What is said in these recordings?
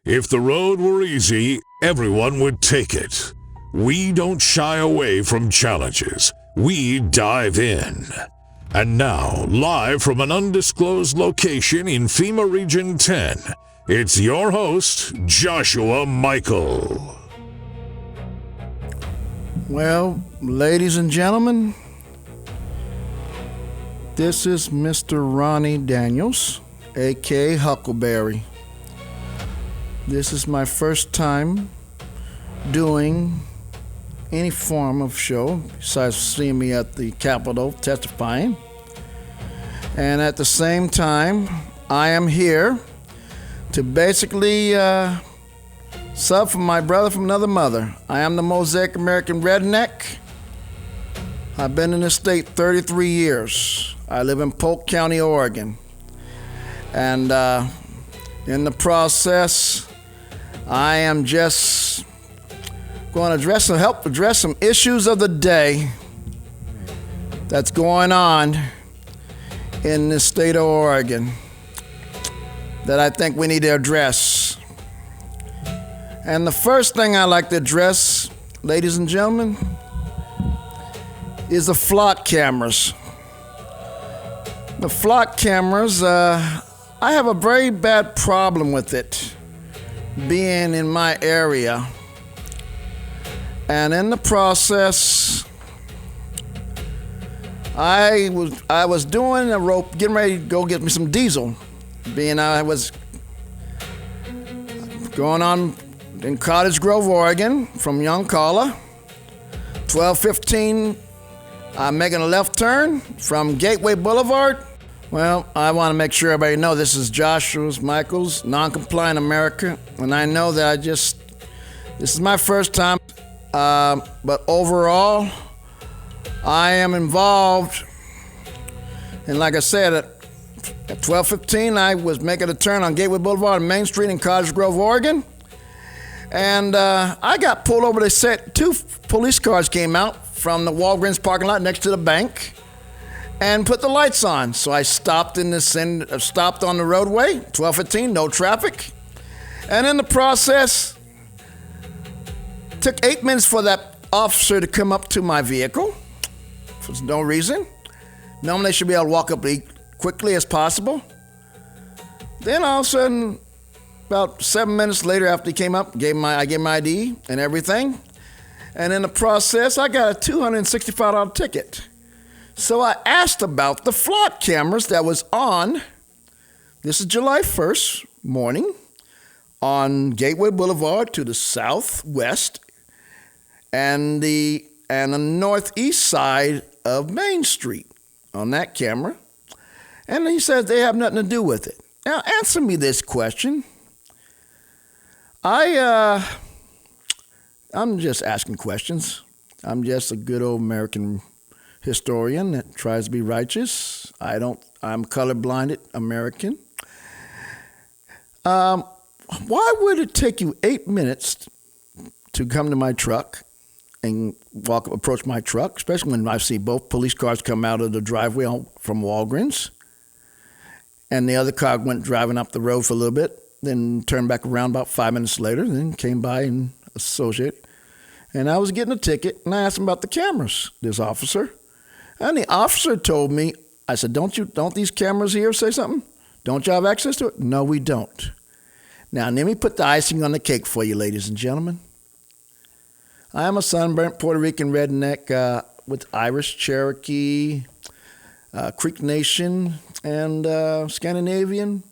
If the road were easy, everyone would take it. We don't shy away from challenges. We dive in. And now, live from an undisclosed location in FEMA Region 10, it's your host, Joshua Michael. Well, ladies and gentlemen, this is Mr. Ronnie Daniels, aka Huckleberry. This is my first time doing any form of show besides seeing me at the Capitol testifying. And at the same time, I am here to basically sub for my brother from another mother. I am the Mosaic American redneck. I've been in this state 33 years. I live in Polk County, Oregon. And in the process, I am just going to help address some issues of the day that's going on in the state of Oregon that I think we need to address. And the first thing I like to address, ladies and gentlemen, is the flock cameras. The flock cameras, I have a very bad problem with it being in my area. And in the process, I was doing a rope, getting ready to go get me some diesel, being I was going on in Cottage Grove, Oregon, from Yoncalla. 12:15, I'm making a left turn from Gateway Boulevard. Well, I want to make sure everybody know this is Joshua Michael's Non-Compliant America, and I know that this is my first time, but overall, I am involved. And like I said, at 12:15, I was making a turn on Gateway Boulevard on Main Street in Cottage Grove, Oregon. And I got pulled over. They said 2 police cars came out from the Walgreens parking lot next to the bank and put the lights on. So I stopped stopped on the roadway, 12:15, no traffic. And in the process, took 8 minutes for that officer to come up to my vehicle for no reason. Normally they should be able to walk up as quickly as possible. Then all of a sudden, about 7 minutes later after he came up, I gave my ID and everything. And in the process, I got a $265 ticket. So I asked about the flock cameras that was on, this is July 1st morning, on Gateway Boulevard to the southwest and the northeast side of Main Street on that camera. And he says they have nothing to do with it. Now answer me this question. I'm just asking questions. I'm just a good old American historian that tries to be righteous. I'm colorblinded American. Why would it take you 8 minutes to come to my truck and approach my truck, especially when I see both police cars come out of the driveway from Walgreens, and the other car went driving up the road for a little bit, then turned back around about 5 minutes later, then came by and associated. And I was getting a ticket, and I asked him about the cameras, this officer. And the officer told me, I said, don't these cameras here say something? Don't you have access to it? No, we don't. Now, let me put the icing on the cake for you, ladies and gentlemen. I am a sunburnt Puerto Rican redneck with Irish, Cherokee, Creek Nation, and Scandinavian.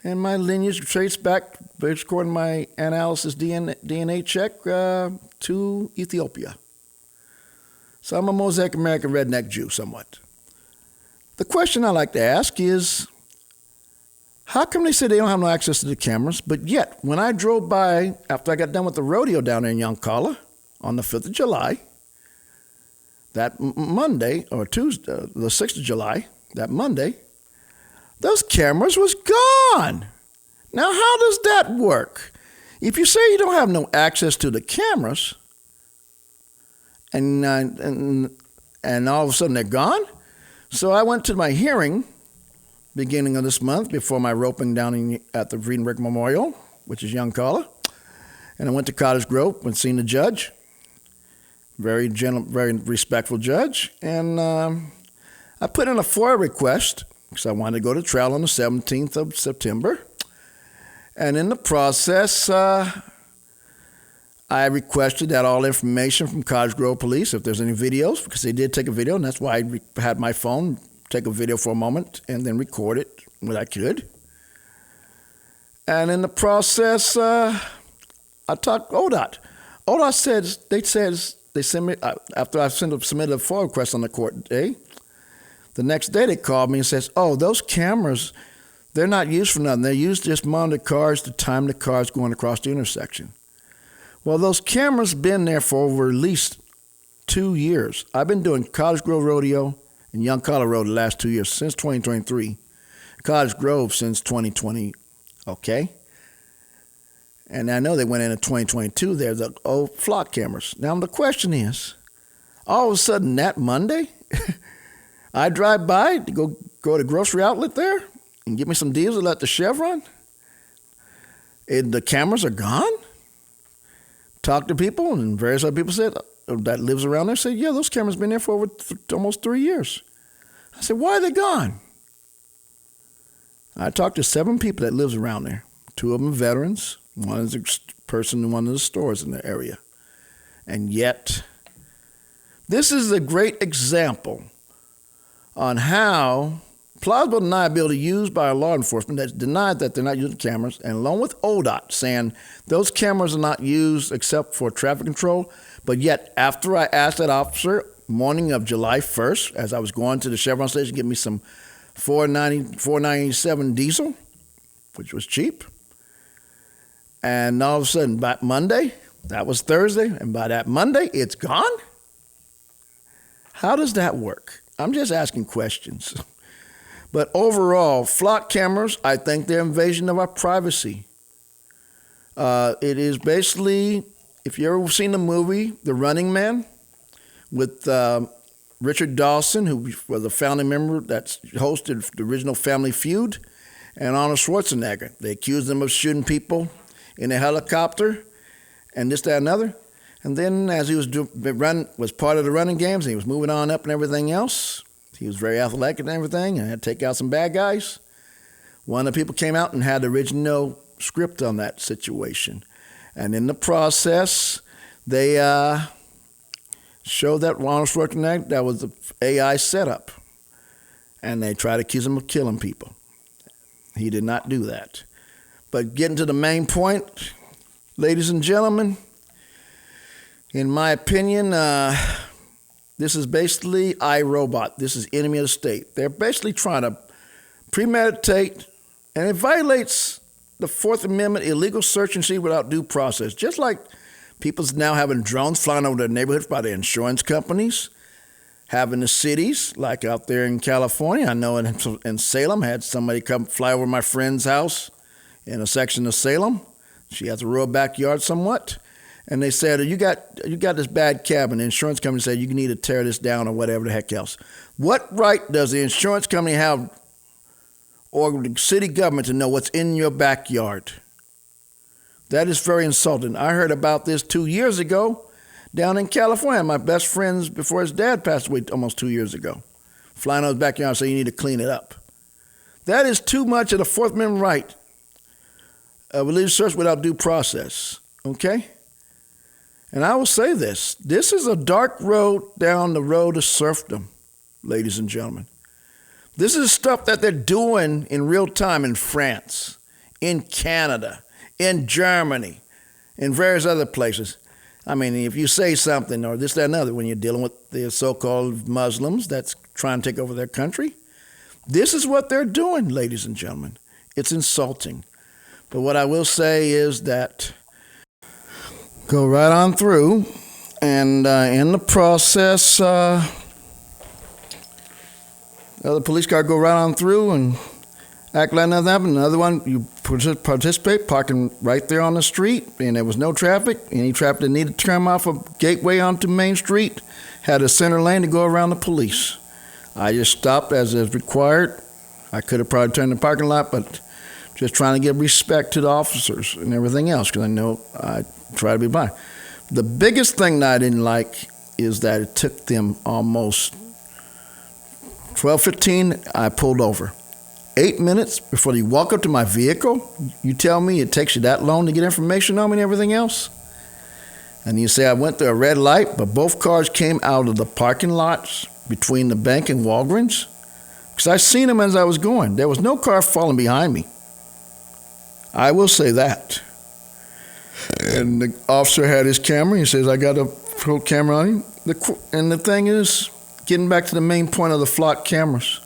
And my lineage traces back, according to my analysis DNA check, to Ethiopia. So I'm a Mosaic American redneck Jew, somewhat. The question I like to ask is, how come they say they don't have no access to the cameras, but yet when I drove by after I got done with the rodeo down there in Yoncalla on the 5th of July, that Monday, or Tuesday, the 6th of July, that Monday, those cameras was gone. Now, how does that work? If you say you don't have no access to the cameras, and all of a sudden they're gone, so I went to my hearing beginning of this month before my roping down at the Friedenberg Memorial which is young caller. And I went to Cottage Grove and seen the judge. Very gentle, very respectful judge. And I put in a FOIA request because I wanted to go to trial on the 17th of September. And in the process, I requested that all information from Cottage Grove Police, if there's any videos, because they did take a video, and that's why I had my phone take a video for a moment and then record it when I could. And in the process, I talked to ODOT. ODOT they sent me, after I submitted a FOIA request on the court day, the next day they called me and says, oh, those cameras, they're not used for nothing. They're used to just monitor cars to time the cars going across the intersection. Well, those cameras been there for over at least 2 years. I've been doing Cottage Grove Rodeo and Young Colorado the last 2 years, since 2023. Cottage Grove since 2020, okay? And I know they went into 2022 there, the old flock cameras. Now the question is, all of a sudden that Monday, I drive by to go to the grocery outlet there and get me some diesel at the Chevron, and the cameras are gone? Talked to people, and various other people said that lives around there said, yeah, those cameras been there for over almost 3 years. I said, why are they gone? I talked to 7 people that lives around there. 2 of them veterans. One is a person in one of the stores in the area. And yet, this is a great example on how plausible deniability used by law enforcement that's denied that they're not using cameras, and along with ODOT saying those cameras are not used except for traffic control. But yet, after I asked that officer, morning of July 1st, as I was going to the Chevron station to get me some $4.97 diesel, which was cheap, and all of a sudden, by Monday, that was Thursday, and by that Monday, it's gone? How does that work? I'm just asking questions. But overall, flock cameras, I think they're invasion of our privacy. It is basically, if you've ever seen the movie The Running Man with Richard Dawson, who was a founding member that hosted the original Family Feud, and Arnold Schwarzenegger. They accused him of shooting people in a helicopter and this, that, and another. And then as he was part of the running games, and he was moving on up and everything else, he was very athletic and everything, and had to take out some bad guys. One of the people came out and had the original script on that situation. And in the process, they showed that Arnold Schwarzenegger, that was the AI setup. And they tried to accuse him of killing people. He did not do that. But getting to the main point, ladies and gentlemen, in my opinion, this is basically iRobot. This is enemy of the state. They're basically trying to premeditate, and it violates the Fourth Amendment, illegal search and seizure without due process. Just like people's now having drones flying over their neighborhoods by the insurance companies, having the cities, like out there in California. I know in Salem, I had somebody come fly over my friend's house in a section of Salem. She has a rural backyard somewhat. And they said, you got this bad cabin. The insurance company said, you need to tear this down or whatever the heck else. What right does the insurance company have, or the city government, to know what's in your backyard? That is very insulting. I heard about this 2 years ago down in California. My best friend's, before his dad passed away almost 2 years ago, flying on his backyard and saying, you need to clean it up. That is too much of the Fourth Amendment right of illegal search without due process, okay? And I will say this is a dark road down the road of serfdom, ladies and gentlemen. This is stuff that they're doing in real time in France, in Canada, in Germany, in various other places. I mean, if you say something or this, that, and other, when you're dealing with the so-called Muslims that's trying to take over their country, this is what they're doing, ladies and gentlemen. It's insulting. But what I will say is that go right on through, and in the process, the police car go right on through and act like nothing happened. Another one, you participate, parking right there on the street, and there was no traffic. Any traffic that needed to turn off a gateway onto Main Street had a center lane to go around the police. I just stopped as is required. I could have probably turned the parking lot, but just trying to give respect to the officers and everything else, because I know I try to be blind. The biggest thing that I didn't like is that it took them almost 12:15. I pulled over. 8 minutes before you walk up to my vehicle, you tell me it takes you that long to get information on me and everything else? And you say I went through a red light, but both cars came out of the parking lots between the bank and Walgreens? Because I seen them as I was going. There was no car following behind me. I will say that. And the officer had his camera. He says, I got a full camera on him. And the thing is, getting back to the main point of the flock cameras,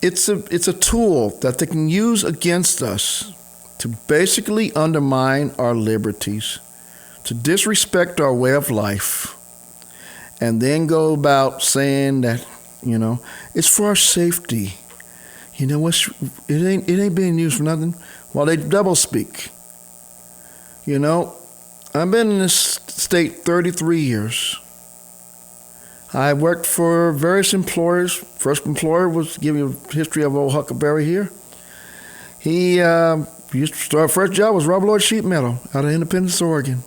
it's a tool that they can use against us to basically undermine our liberties, to disrespect our way of life, and then go about saying that, it's for our safety. It ain't being used for nothing. While they double speak. I've been in this state 33 years. I worked for various employers. First employer was, give you a history of old Huckleberry here. He used to start, first job was Rubber Lloyd Sheet Metal out of Independence, Oregon.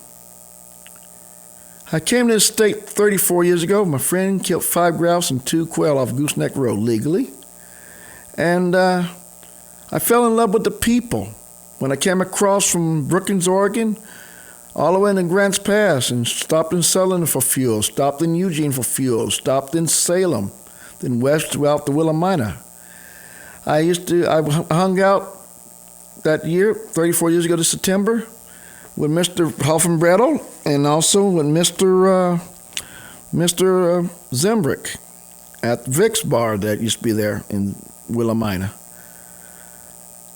I came to this state 34 years ago. My friend killed 5 grouse and 2 quail off Gooseneck Road legally. And I fell in love with the people when I came across from Brookings, Oregon, all the way into Grants Pass, and stopped in Sutherland for fuel, stopped in Eugene for fuel, stopped in Salem, then west out to Willamina. I hung out that year, 34 years ago this September, with Mr. Hoffenbrettel and also with Mr. Zembrick at Vic's bar that used to be there in Willamina.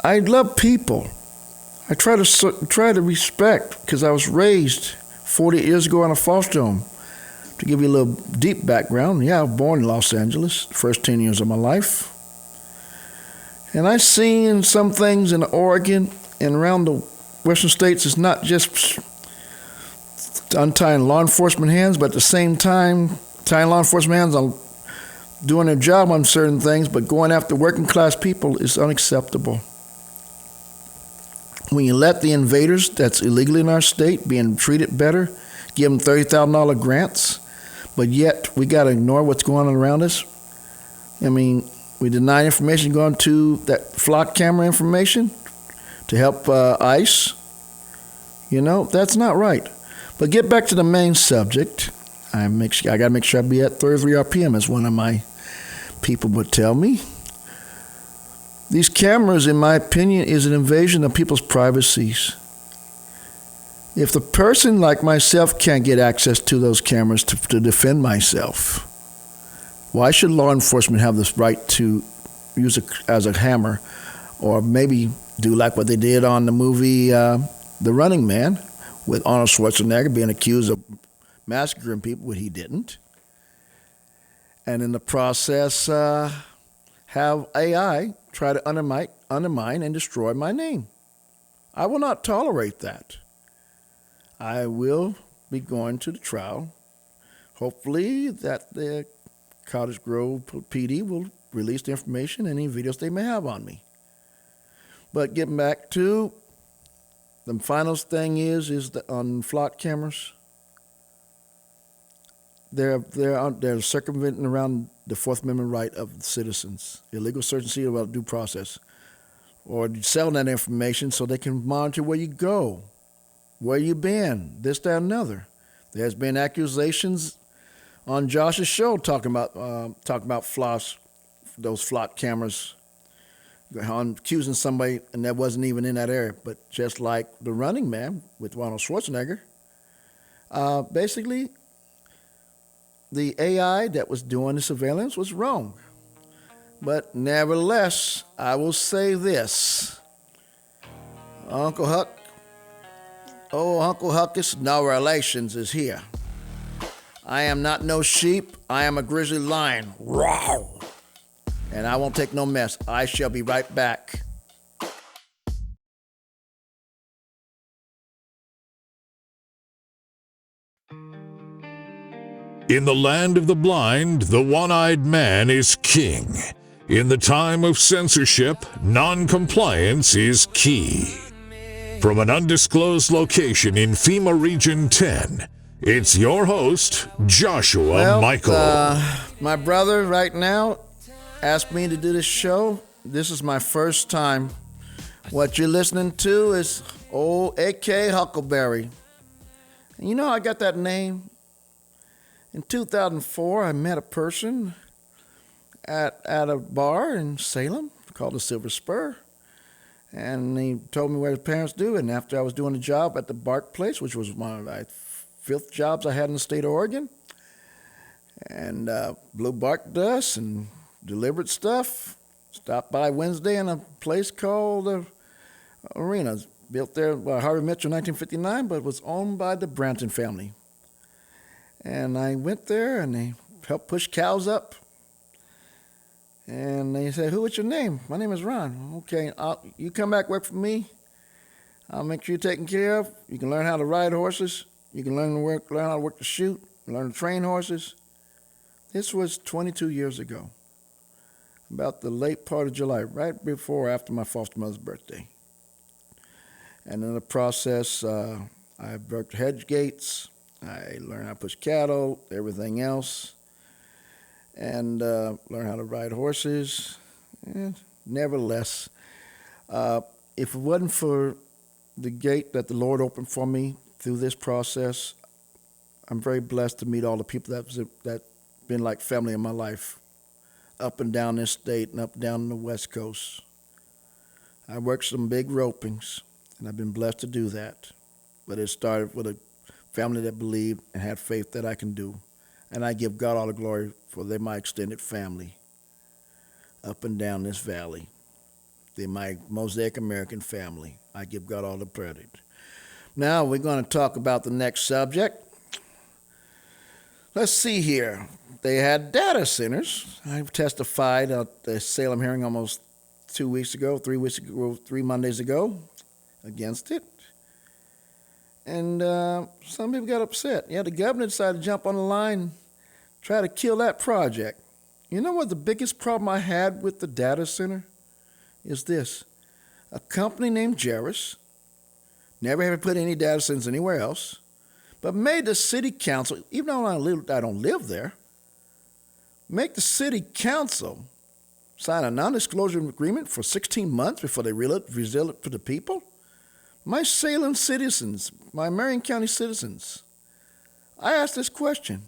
I love people. I try to respect, because I was raised 40 years ago in a foster home. To give you a little deep background, I was born in Los Angeles, the first 10 years of my life. And I seen some things in Oregon and around the western states. It's not just untying law enforcement hands, but at the same time, tying law enforcement hands on doing their job on certain things, but going after working class people is unacceptable. When you let the invaders that's illegally in our state being treated better, give them $30,000 grants, but yet we got to ignore what's going on around us. We deny information going to that flock camera information to help ICE. That's not right. But get back to the main subject. I got to make sure I be at 33 RPM, as one of my people would tell me. These cameras, in my opinion, is an invasion of people's privacies. If the person like myself can't get access to those cameras to defend myself, why should law enforcement have this right to use it as a hammer, or maybe do like what they did on the movie The Running Man, with Arnold Schwarzenegger being accused of massacring people, but he didn't. And in the process, have AI try to undermine and destroy my name. I will not tolerate that. I will be going to the trial. Hopefully that the Cottage Grove PD will release the information, any videos they may have on me. But getting back to the final thing is that on flock cameras, they're circumventing around the Fourth Amendment right of citizens, illegal search and seizure without due process, or selling that information so they can monitor where you go, where you been, this, that, and another. There's been accusations on Josh's show talking about those flock cameras, accusing somebody and that wasn't even in that area. But just like The Running Man with Arnold Schwarzenegger, basically, the AI that was doing the surveillance was wrong. But nevertheless, I will say this. Uncle Huckus, no relations, is here. I am not no sheep. I am a grizzly lion. Roar! And I won't take no mess. I shall be right back. In the land of the blind, the one-eyed man is king. In the time of censorship, non-compliance is key. From an undisclosed location in FEMA Region 10, it's your host, Joshua Michael. My brother right now asked me to do this show. This is my first time. What you're listening to is old A.K. Huckleberry. And you know I got that name? In 2004, I met a person at a bar in Salem called the Silver Spur. And he told me what his parents do. And after I was doing a job at the Bark Place, which was one of my 5th jobs I had in the state of Oregon, and blew bark dust and delivered stuff, stopped by Wednesday in a place called Arena, built there by Harvey Mitchell in 1959, but was owned by the Branton family. And I went there and they helped push cows up. And they said, "What's your name?" "My name is Ron." "Okay, you come back work for me. I'll make sure you're taken care of. You can learn how to ride horses. You can learn how to work the chute, learn to train horses." This was 22 years ago, about the late part of July, right before or after my foster mother's birthday. And in the process, I worked hedge gates. I learned how to push cattle, everything else. And learn how to ride horses. And nevertheless, if it wasn't for the gate that the Lord opened for me through this process, I'm very blessed to meet all the people that been like family in my life, up and down this state and up and down the West Coast. I worked some big ropings, and I've been blessed to do that. But it started with a family that believed and had faith that I can do. And I give God all the glory for they're my extended family up and down this valley. They're my Mosaic American family. I give God all the credit. Now we're going to talk about the next subject. Let's see here. They had data centers. I testified at the Salem hearing almost 3 Mondays ago against it. And some people got upset. The governor decided to jump on the line, try to kill that project. You know what the biggest problem I had with the data center is this. A company named Jerris, never ever put any data centers anywhere else, but made the city council, even though I don't live there, make the city council sign a non-disclosure agreement for 16 months before they reveal it to the people. My Salem citizens, my Marion County citizens, I ask this question.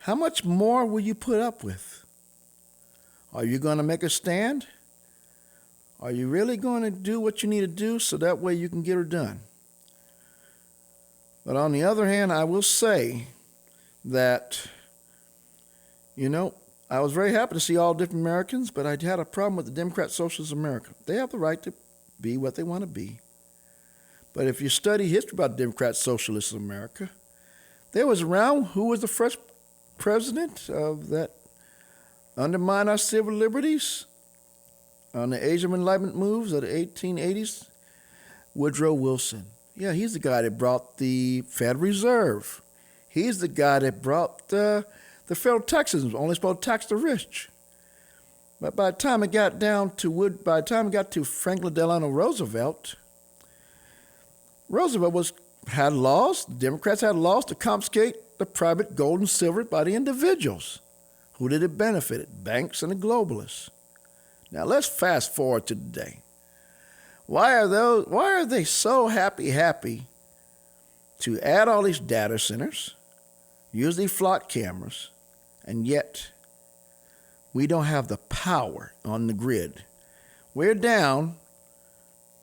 How much more will you put up with? Are you going to make a stand? Are you really going to do what you need to do so that way you can get her done? But on the other hand, I will say that, I was very happy to see all different Americans, but I had a problem with the Democrat Socialist America. They have the right to be what they want to be. But if you study history about Democrat Socialist America, there was around who was the first president of that undermined our civil liberties on the Age of Enlightenment moves of the 1880s? Woodrow Wilson. Yeah, he's the guy that brought the Federal Reserve. He's the guy that brought the federal taxes, only supposed to tax the rich. But by the time it got to Franklin Delano Roosevelt had laws, the Democrats had laws to confiscate the private gold and silver by the individuals. Who did it benefit? Banks and the globalists. Now let's fast forward to today. Why are they so happy to add all these data centers, use these flock cameras, and yet we don't have the power on the grid? We're down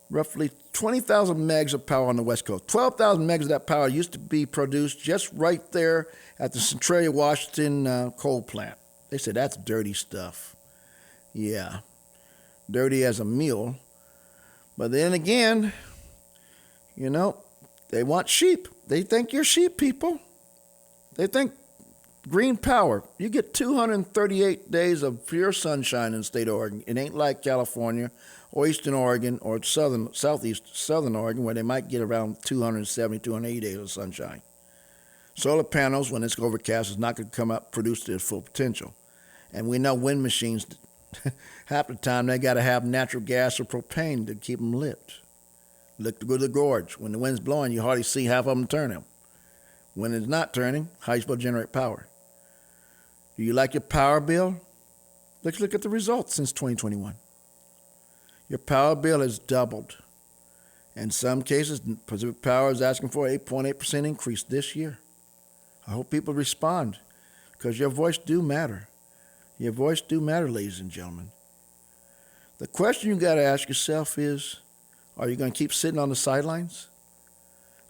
roughly 20,000 megs of power on the West Coast. 12,000 megs of that power used to be produced just right there at the Centralia, Washington coal plant. They said that's dirty stuff. Yeah, dirty as a mule. But then again, they want sheep. They think you're sheep people. They think green power. You get 238 days of pure sunshine in the state of Oregon. It ain't like California or Eastern Oregon or southern Oregon, where they might get around 270, 280 days of sunshine. Solar panels, when it's overcast, is not going to come up produce their full potential. And we know wind machines Half the time they got to have natural gas or propane to keep them lit. Look to go to the gorge. When the wind's blowing, you hardly see half of them turning. When it's not turning, how are you supposed to generate power? Do you like your power bill? Let's look at the results since 2021. Your power bill has doubled. In some cases, Pacific Power is asking for an 8.8% increase this year. I hope people respond, because your voice do matter. Your voice do matter, ladies and gentlemen. The question you got to ask yourself is, are you going to keep sitting on the sidelines?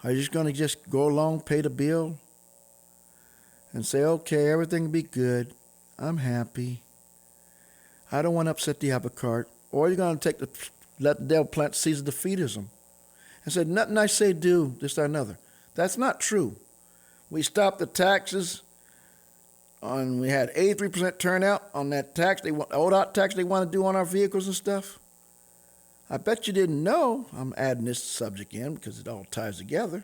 Are you just going to just go along, pay the bill, and say, okay, everything will be good. I'm happy. I don't want to upset the apple cart. Or you're going to let the devil plant seeds of defeatism and say, nothing I say do, this or another. That's not true. We stopped the taxes we had 83% turnout on that tax, ODOT tax they want to do on our vehicles and stuff. I bet you didn't know, I'm adding this subject in because it all ties together,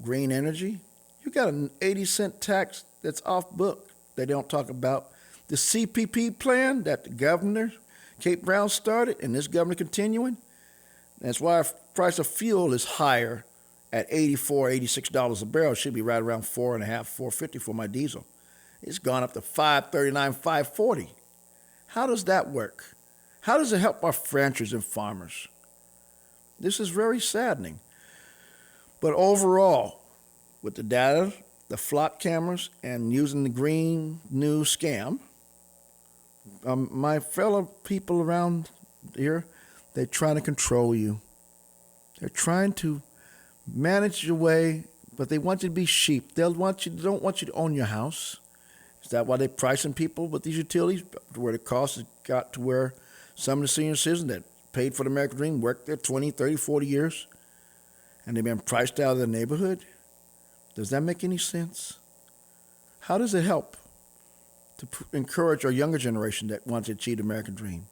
green energy. You got an 80-cent tax that's off book they don't talk about. The CPP plan that the governor, Kate Brown, started, and this governor continuing. That's why our price of fuel is higher at $84, $86 a barrel. It should be right around $4.50, $4.50 for my diesel. It's gone up to $5.39, $5.40. How does that work? How does it help our ranchers and farmers? This is very saddening. But overall, with the data, the flock cameras, and using the green news scam, my fellow people around here, they're trying to control you. They're trying to manage your way, but they want you to be sheep. They don't want you to own your house. Is that why they're pricing people with these utilities? Where the cost has got to where some of the senior citizens that paid for the American Dream worked there 20, 30, 40 years, and they've been priced out of the neighborhood? Does that make any sense? How does it help to encourage our younger generation that wants to achieve the American Dream?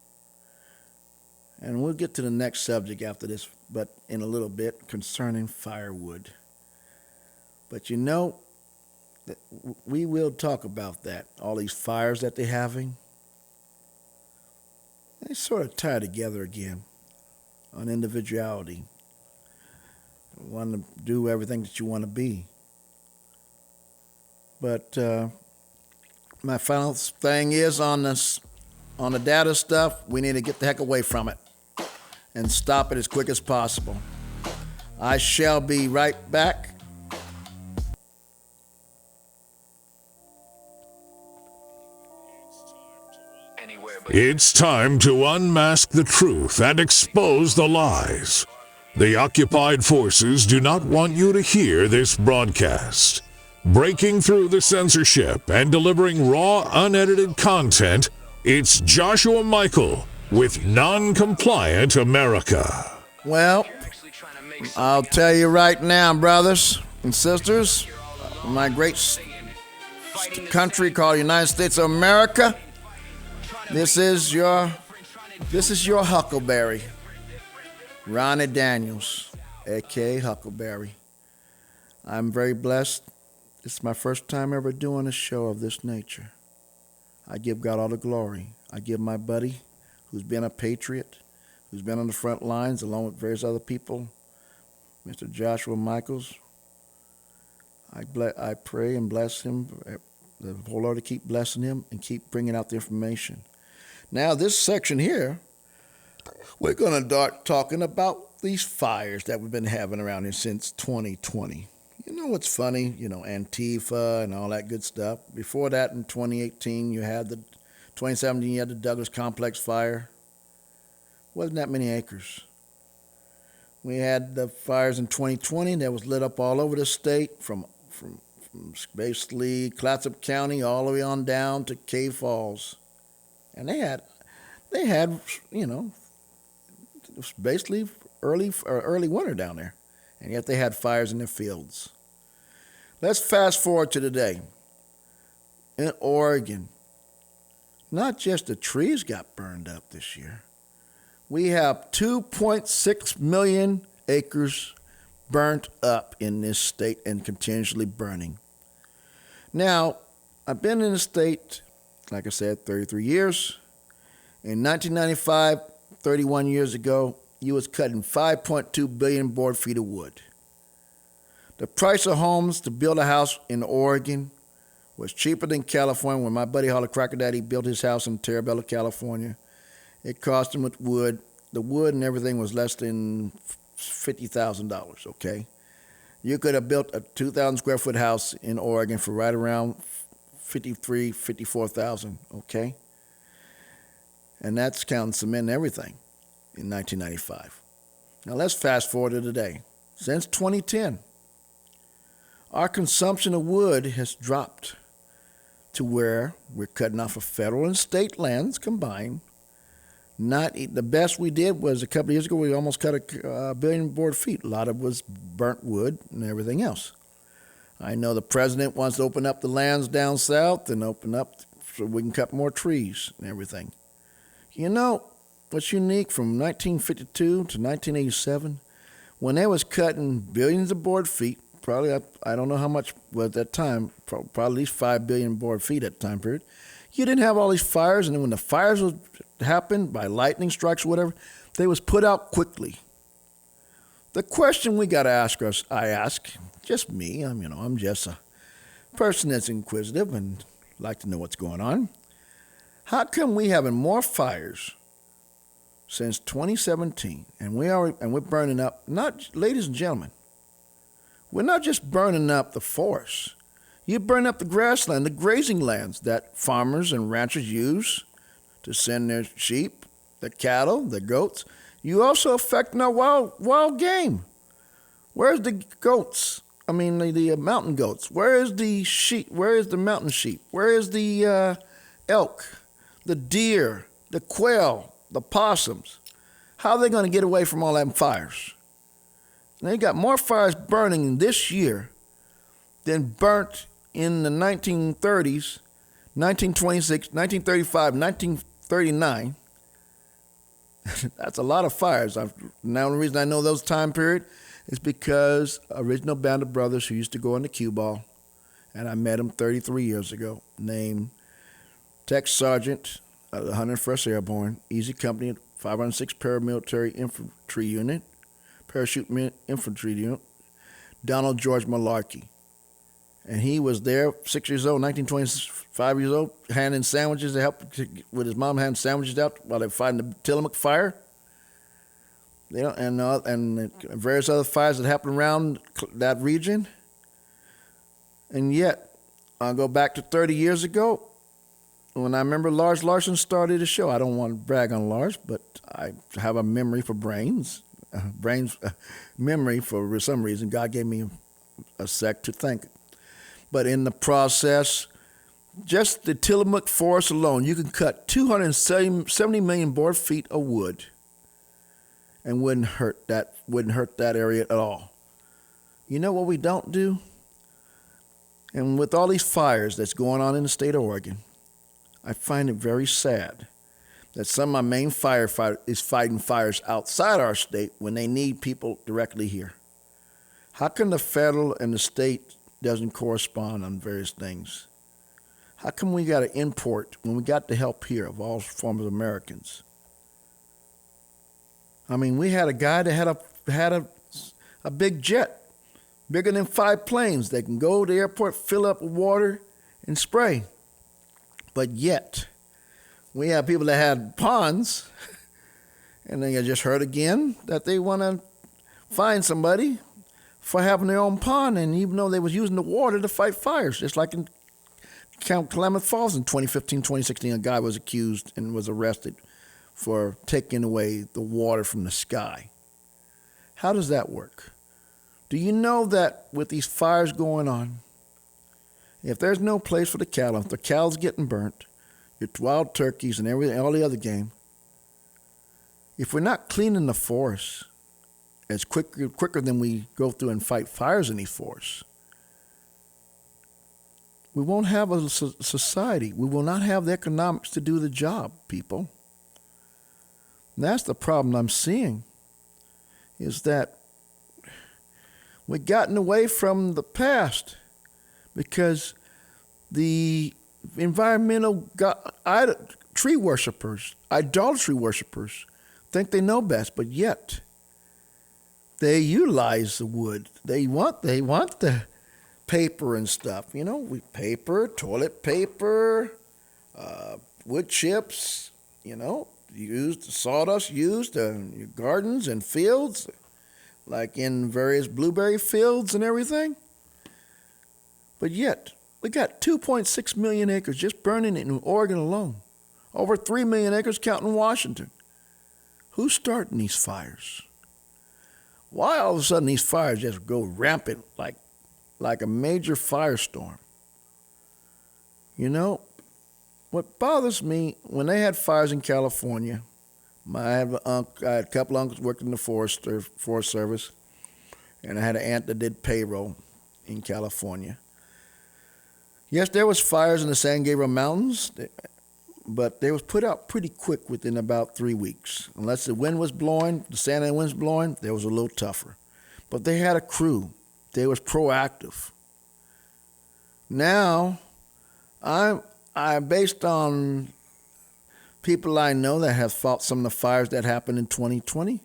And we'll get to the next subject after this, but in a little bit, concerning firewood. But we will talk about that. All these fires that they're having, they sort of tie together again on individuality. You want to do everything that you want to be. But my final thing is on the data stuff, we need to get the heck away from it and stop it as quick as possible. I shall be right back. It's time to unmask the truth and expose the lies. The occupied forces do not want you to hear this broadcast. Breaking through the censorship and delivering raw, unedited content, it's Joshua Michael with Non-Compliant America. Well, I'll tell you right now, brothers and sisters, my great country called United States of America, this is your Huckleberry, Ronnie Daniels, a.k.a. Huckleberry. I'm very blessed. It's my first time ever doing a show of this nature. I give God all the glory. I give my buddy, who's been a patriot, who's been on the front lines along with various other people, Mr. Joshua Michaels. I pray and bless him, the whole Lord to keep blessing him and keep bringing out the information. Now, this section here, we're going to start talking about these fires that we've been having around here since 2020. You know what's funny? Antifa and all that good stuff. Before that, in 2018, 2017, you had the Douglas Complex fire. Wasn't that many acres. We had the fires in 2020 that was lit up all over the state, from basically Clatsop County all the way on down to Cave Falls. And they had, it was basically early winter down there. And yet they had fires in their fields. Let's fast forward to today. In Oregon, not just the trees got burned up this year. We have 2.6 million acres burnt up in this state and continuously burning. Now, I've been in the state, like I said, 33 years. In 1995, 31 years ago, you was cutting 5.2 billion board feet of wood. The price of homes to build a house in Oregon was cheaper than California. When my buddy Holly Cracker Daddy built his house in Terabella, California, it cost him with wood. The wood and everything was less than $50,000, okay? You could have built a 2,000 square foot house in Oregon for right around $54,000, okay? And that's counting cement and everything in 1995. Now let's fast forward to today. Since 2010, our consumption of wood has dropped to where we're cutting off of federal and state lands combined. The best we did was a couple of years ago, we almost cut a billion board feet. A lot of it was burnt wood and everything else. I know the president wants to open up the lands down south and open up so we can cut more trees and everything. You know what's unique from 1952 to 1987? When they was cutting billions of board feet, probably, I don't know how much was at that time, probably at least 5 billion board feet at the time period. You didn't have all these fires, and then when the fires would happen by lightning strikes or whatever, they was put out quickly. The question we got to ask us, I ask, just me, I'm just a person that's inquisitive and like to know what's going on. How come we having more fires since 2017, and we're burning up? Ladies and gentlemen, we're not just burning up the forests. You burn up the grassland, the grazing lands that farmers and ranchers use to send their sheep, the cattle, the goats. You also affecting our wild game. Where's the goats? The mountain goats. Where is the sheep? Where is the mountain sheep? Where is the elk, the deer, the quail, the possums? How are they going to get away from all them fires? And they got more fires burning this year than burnt in the 1930s, 1926, 1935, 1939. That's a lot of fires. Now the reason I know those time period is because original band of brothers who used to go on the cue ball, and I met him 33 years ago, named Tech Sergeant of the 101st Airborne, Easy Company, 506 Paramilitary Infantry Unit, Parachute Infantry Unit, Donald George Malarkey. And he was there, 6 years old, 1925 years old, handing sandwiches to help with his mom, handing sandwiches out while they were fighting the Tillamook fire. And various other fires that happened around that region. And yet, I'll go back to 30 years ago when I remember Lars Larson started the show. I don't want to brag on Lars, but I have a memory for brains. Memory for some reason. God gave me a sec to think. But in the process, just the Tillamook forest alone, you can cut 270 million board feet of wood and wouldn't hurt that area at all. You know what we don't do? And with all these fires that's going on in the state of Oregon, I find it very sad that some of my main firefighters is fighting fires outside our state when they need people directly here. How come the federal and the state doesn't correspond on various things? How come we got to import when we got the help here of all forms of Americans? We had a guy that had a big jet, bigger than 5 planes. They can go to the airport, fill up with water, and spray. But yet, we have people that had ponds, and then I just heard again that they want to find somebody for having their own pond, and even though they was using the water to fight fires, just like in Klamath Falls in 2015, 2016, a guy was accused and was arrested for taking away the water from the sky. How does that work? Do you know that with these fires going on, if there's no place for the cattle, if the cow's getting burnt, your wild turkeys and everything, all the other game, if we're not cleaning the forests as quicker than we go through and fight fires in these forests, we won't have a society. We will not have the economics to do the job, people. And that's the problem I'm seeing, is that we've gotten away from the past because the environmental tree worshipers, idolatry worshipers, think they know best, but yet they utilize the wood. They want the paper and stuff. Paper, toilet paper, wood chips. Used sawdust used in your gardens and fields, like in various blueberry fields and everything. But yet, we got 2.6 million acres just burning in Oregon alone. Over 3 million acres counting Washington. Who's starting these fires? Why all of a sudden these fires just go rampant like a major firestorm? What bothers me, when they had fires in California, I had a couple uncles working in the Forest Service, and I had an aunt that did payroll in California. Yes, there was fires in the San Gabriel Mountains, but they was put out pretty quick within about 3 weeks. Unless the wind was blowing, the Santa wind was blowing, they was a little tougher. But they had a crew. They was proactive. Now, I based on people I know that have fought some of the fires that happened in 2020,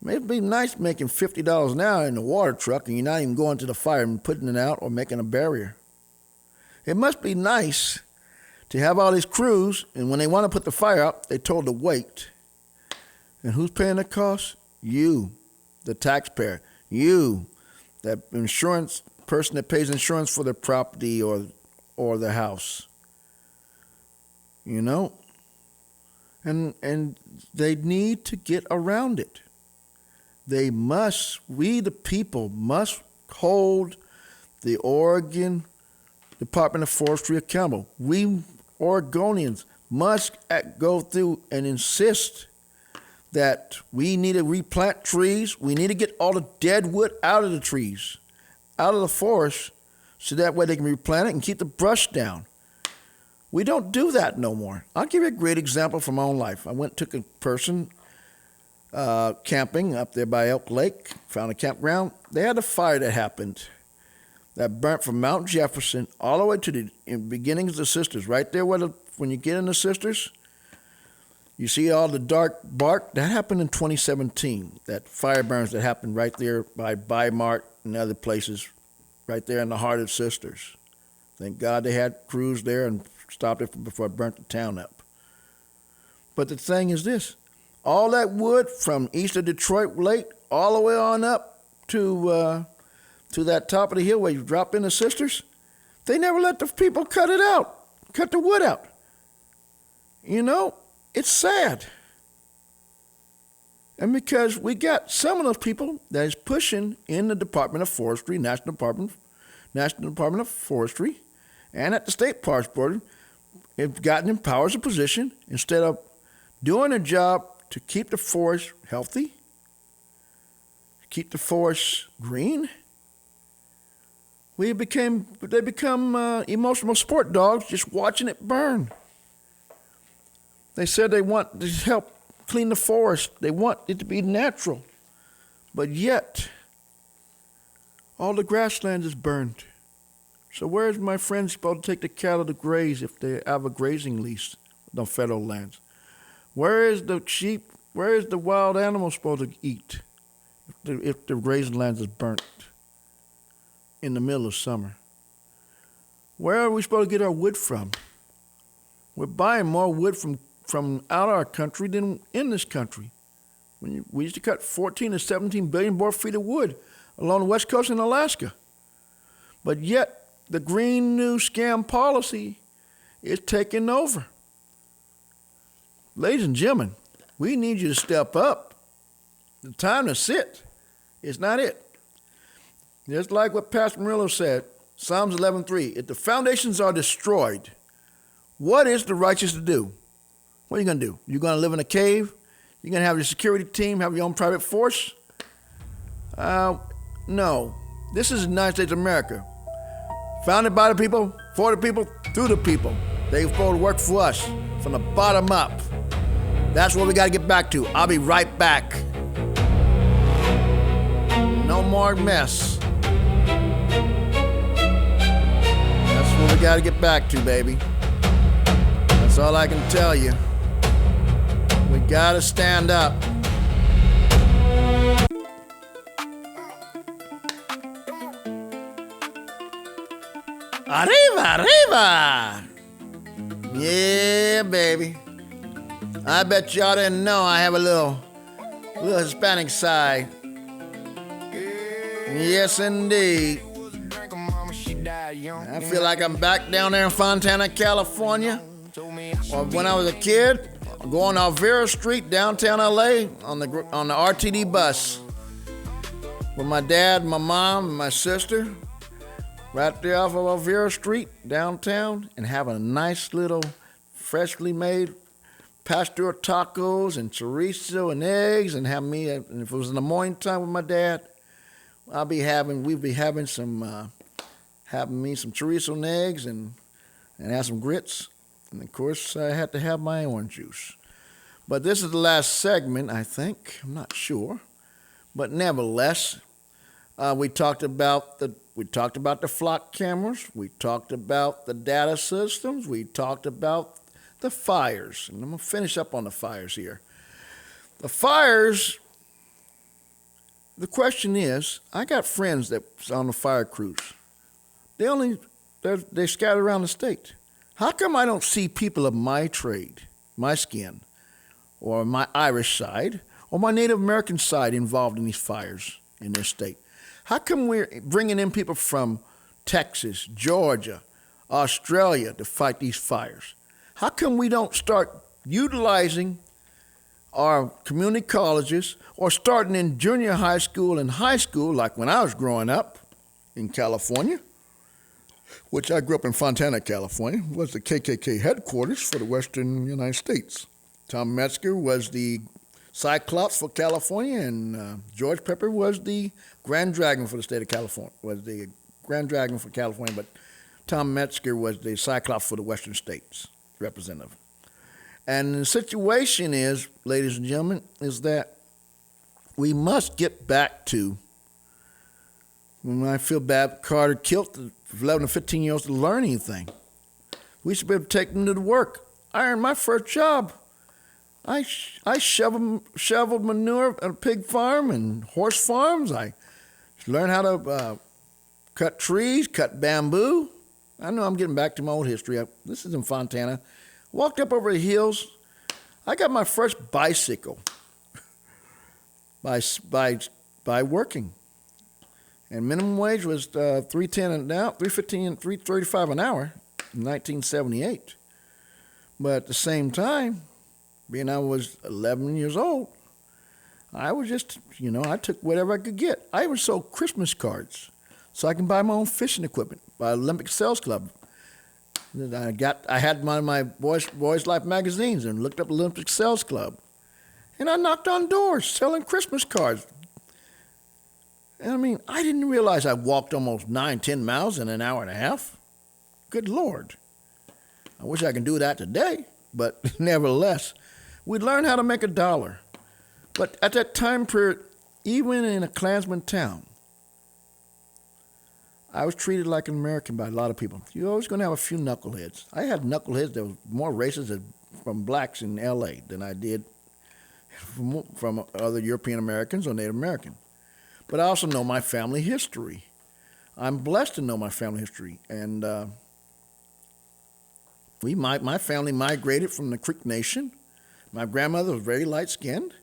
it'd be nice making $50 an hour in the water truck and you're not even going to the fire and putting it out or making a barrier. It must be nice to have all these crews, and when they want to put the fire out, they're told to wait. And who's paying the cost? You, the taxpayer. You, that insurance person that pays insurance for their property or the house. And they need to get around it. We the people must hold the Oregon Department of Forestry accountable. We Oregonians must go through and insist that we need to replant trees. We need to get all the dead wood out of the trees, out of the forest, so that way they can replant it and keep the brush down. We don't do that no more. I'll give you a great example from my own life. I took a person camping up there by Elk Lake, found a campground. They had a fire that happened that burnt from Mount Jefferson all the way to the beginnings of the Sisters. Right there when you get in the Sisters, you see all the dark bark. That happened in 2017. That fire burns that happened right there by Bi-Mart and other places, right there in the heart of Sisters. Thank God they had crews there and stopped it before it burnt the town up. But the thing is this, all that wood from east of Detroit Lake all the way on up to that top of the hill where you drop in the Sisters, they never let the people cut it out, cut the wood out. It's sad. And because we got some of those people that is pushing in the Department of Forestry, National Department of Forestry, and at the State Parks Board, have gotten in powers of position instead of doing a job to keep the forest healthy, keep the forest green. They become emotional sport dogs just watching it burn. They said they want to help clean the forest. They want it to be natural. But yet, all the grassland is burned. So where is my friend supposed to take the cattle to graze if they have a grazing lease on federal lands? Where is the sheep? Where is the wild animal supposed to eat if the grazing lands is burnt in the middle of summer? Where are we supposed to get our wood from? We're buying more wood from out of our country than in this country. We used to cut 14 to 17 billion board feet of wood along the west coast in Alaska. But yet, the Green New Scam policy is taking over. Ladies and gentlemen, we need you to step up. The time to sit is not it. Just like what Pastor Murillo said, Psalms 11:3, if the foundations are destroyed, what is the righteous to do? What are you going to do? You're going to live in a cave? You're going to have your security team, have your own private force? No. This is the United States of America. Founded by the people, for the people, through the people. They're supposed to work for us from the bottom up. That's what we got to get back to. I'll be right back. No more mess. That's what we got to get back to, baby. That's That's all I can tell you. We gotta stand up. Arriba, arriba! Yeah, baby. I bet y'all didn't know I have a little Hispanic side. Yes, indeed. I feel like I'm back down there in Fontana, California. Or when I was a kid, going on Vera Street, downtown LA, on the RTD bus with my dad, my mom, and my sister, right there off of Elvira Street, downtown, and having a nice little freshly made pastor tacos and chorizo and eggs, and have me. And if it was in the morning time with my dad, we'd be having some chorizo and eggs and have some grits. And of course, I had to have my orange juice. But this is the last segment, I think. I'm not sure, but nevertheless, we talked about the flock cameras. We talked about the data systems. We talked about the fires, and I'm gonna finish up on the fires here. The fires. The question is, I got friends that's on the fire crews. They scatter around the state. How come I don't see people of my trade, my skin, or my Irish side, or my Native American side involved in these fires in their state? How come we're bringing in people from Texas, Georgia, Australia to fight these fires? How come we don't start utilizing our community colleges or starting in junior high school and high school, like when I was growing up in California, which I grew up in Fontana, California, was the KKK headquarters for the Western United States. Tom Metzger was the Cyclops for California, and George Pepper was the Grand Dragon for the state of California, but Tom Metzger was the Cyclops for the Western States representative. And the situation is, ladies and gentlemen, is that we must get back to when I feel bad Carter killed the 11 or 15-year-olds to learn anything. We should be able to take them to work. I earned my first job. I shoveled manure at a pig farm and horse farms. I learned how to cut trees, cut bamboo. I know I'm getting back to my old history. This is in Fontana. Walked up over the hills. I got my first bicycle by working. And minimum wage was $3.10 an hour, $3.15 and $3.35 an hour in 1978. But at the same time, being I was 11 years old, I was just, I took whatever I could get. I even sold Christmas cards so I can buy my own fishing equipment by Olympic Sales Club. I had my Boys Life magazines and looked up Olympic Sales Club. And I knocked on doors selling Christmas cards. And I didn't realize I walked almost 9-10 miles in an hour and a half. Good Lord. I wish I could do that today, but nevertheless, we'd learn how to make $1. But at that time period, even in a Klansman town, I was treated like an American by a lot of people. You're always going to have a few knuckleheads. I had knuckleheads that were more racist from blacks in L.A. than I did from other European Americans or Native Americans. But I also know my family history. I'm blessed to know my family history. And my family migrated from the Creek Nation. My grandmother was very light-skinned.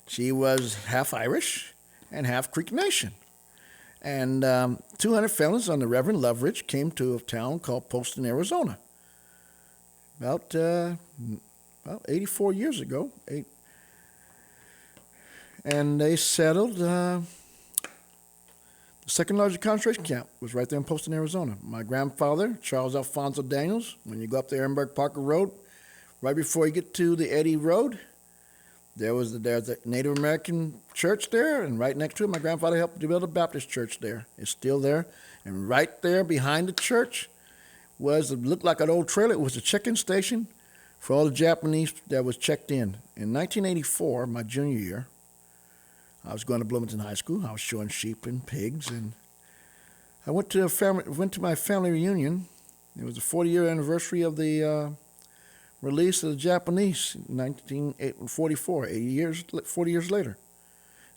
She was half Irish and half Creek Nation. And 200 families on the Reverend Loveridge came to a town called Poston, Arizona, about 84 years ago. And they settled. The second largest concentration camp was right there in Poston, Arizona. My grandfather, Charles Alfonso Daniels, when you go up the Ehrenberg Parker Road, right before you get to the Eddy Road, there's the Native American church there, and right next to it, my grandfather helped to build a Baptist church there. It's still there. And right there behind the church looked like an old trailer. It was a check-in station for all the Japanese that was checked in. In 1984, my junior year, I was going to Bloomington High School. I was showing sheep and pigs, and I went to my family reunion. It was the 40-year anniversary of the release of the Japanese in 1944, 40 years later.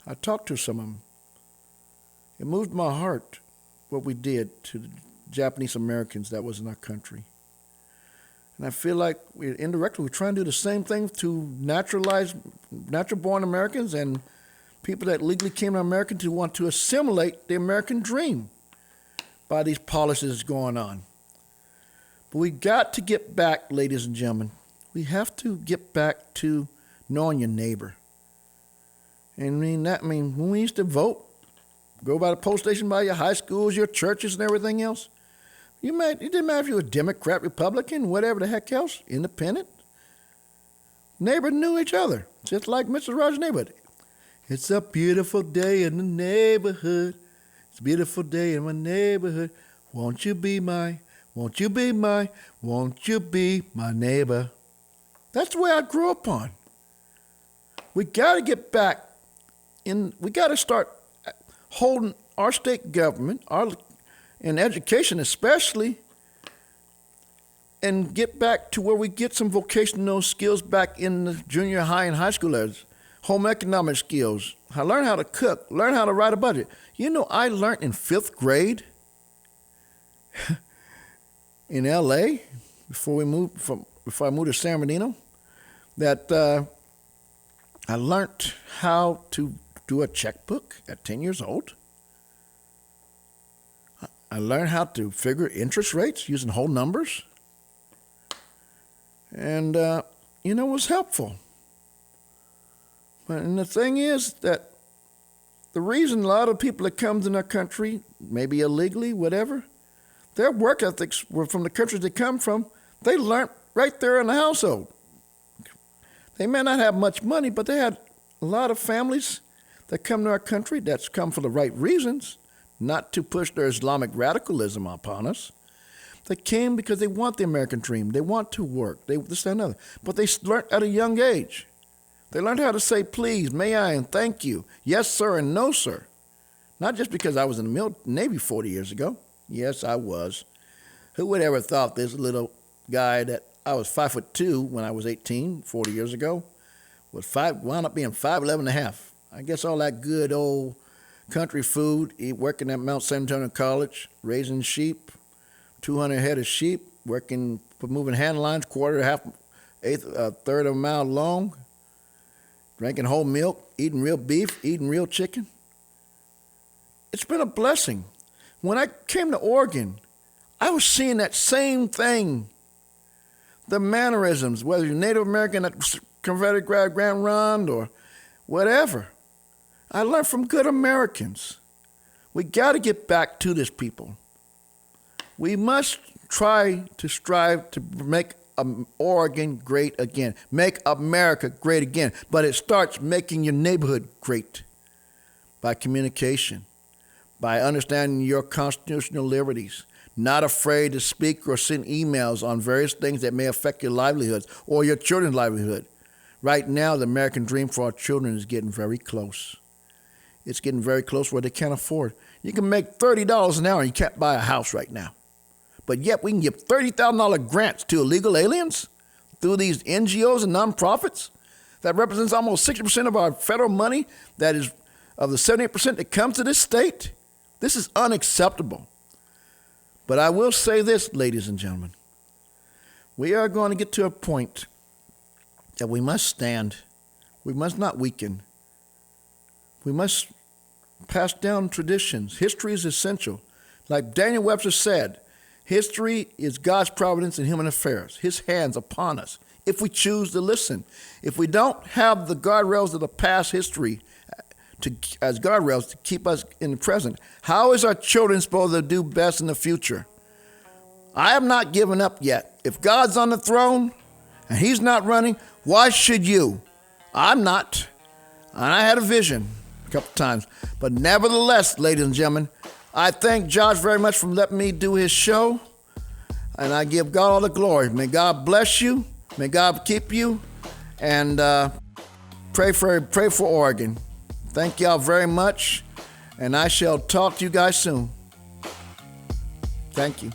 I talked to some of them. It moved my heart what we did to the Japanese Americans that was in our country. And I feel like we're trying to do the same thing to natural-born Americans and people that legally came to America to want to assimilate the American dream by these policies going on. But we got to get back, ladies and gentlemen. We have to get back to knowing your neighbor. And when we used to vote, go by the poll station, by your high schools, your churches, and everything else. It didn't matter if you were a Democrat, Republican, whatever the heck else, independent. Neighbors knew each other, just like Mr. Rogers' neighborhood. It's a beautiful day in the neighborhood. It's a beautiful day in my neighborhood. Won't you be my neighbor? That's the way I grew up on. We got to get back we got to start holding our state government, in education especially, and get back to where we get some vocational skills back in the junior high and high school levels. Home economic skills. Learn how to cook. Learn how to write a budget. I learned in 5th grade in L.A. before I moved to San Bernardino that I learned how to do a checkbook at 10 years old. I learned how to figure interest rates using whole numbers. And, it was helpful. And the thing is that the reason a lot of people that come in our country, maybe illegally, whatever, their work ethics were from the countries they come from, they learned right there in the household. They may not have much money, but they had a lot of families that come to our country that's come for the right reasons, not to push their Islamic radicalism upon us. They came because they want the American dream. They want to work. This, that, and other. But they learned at a young age. They learned how to say please, may I, and thank you, yes, sir, and no, sir. Not just because I was in the Navy 40 years ago. Yes, I was. Who would ever thought this little guy that I was 5'2" when I was 18, 40 years ago, wound up being 5'11 and a half. I guess all that good old country food, working at Mount San Antonio College, raising sheep, 200 head of sheep, moving hand lines, a third of a mile long, drinking whole milk, eating real beef, eating real chicken. It's been a blessing. When I came to Oregon, I was seeing that same thing. The mannerisms, whether you're Native American at Confederate Grand Ronde or whatever. I learned from good Americans. We got to get back to this, people. We must strive to make Oregon great again. Make America great again. But it starts making your neighborhood great by communication, by understanding your constitutional liberties, not afraid to speak or send emails on various things that may affect your livelihoods or your children's livelihood. Right now, the American dream for our children is getting very close. It's getting very close where they can't afford. You can make $30 an hour and you can't buy a house right now. But yet we can give $30,000 grants to illegal aliens through these NGOs and nonprofits. That represents almost 60% of our federal money that is of the 78% that comes to this state. This is unacceptable. But I will say this, ladies and gentlemen. We are going to get to a point that we must stand. We must not weaken. We must pass down traditions. History is essential. Like Daniel Webster said, history is God's providence in human affairs, his hands upon us, if we choose to listen. If we don't have the guardrails of the past history as guardrails to keep us in the present, how is our children supposed to do best in the future? I have not given up yet. If God's on the throne and he's not running, why should you? I'm not. And I had a vision a couple times. But nevertheless, ladies and gentlemen, I thank Josh very much for letting me do his show. And I give God all the glory. May God bless you. May God keep you. And pray for Oregon. Thank y'all very much. And I shall talk to you guys soon. Thank you.